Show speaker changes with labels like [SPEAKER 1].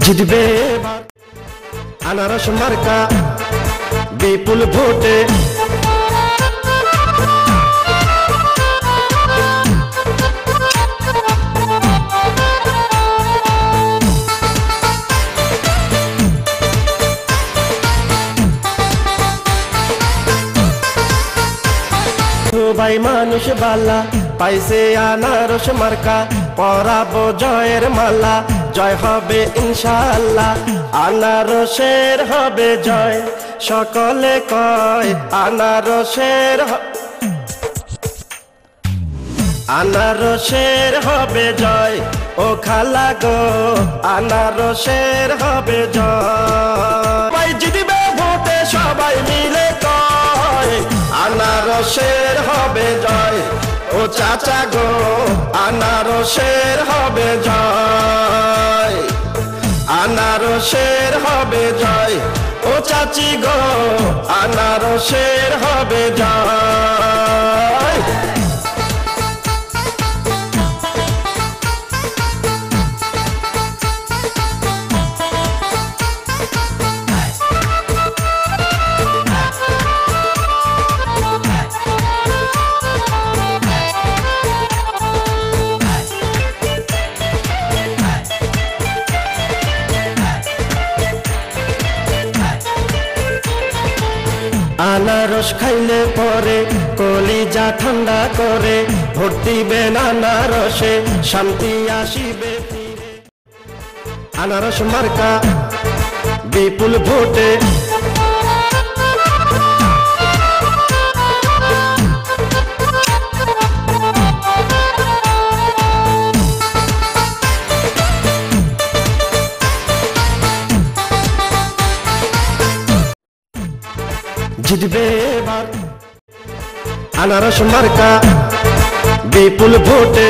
[SPEAKER 1] জিতবে এবার আনারস মার্কা বিপুল ভোটে। সবাই মানুষ বালা পাইছে আনারস মার্কা, পরাবো জয়ের মালা, জয় হবে ইনশাআল্লাহ। আনারসের হবে জয়, সকলে কয় আনারসের আনারসের হবে জয়। ও খালা গো আনারসের হবে জয়। জিতবে ভোটে সবাই মিলে কয় আনারসের হবে জয়। ও চাচা গো আনারসের হবে জয়, আনারসের হবে জয়। ও চাচি গো আনারসের হবে জয়। আনারস খাইলে পরে কলিজা ঠান্ডা করে, ভোট দিবেন আনারসে শান্তি আসিবে ফিরে। আনারস মার্কা বিপুল ভোটে। জিতবে এবার আনারস মার্কা বিপুল ভোটে।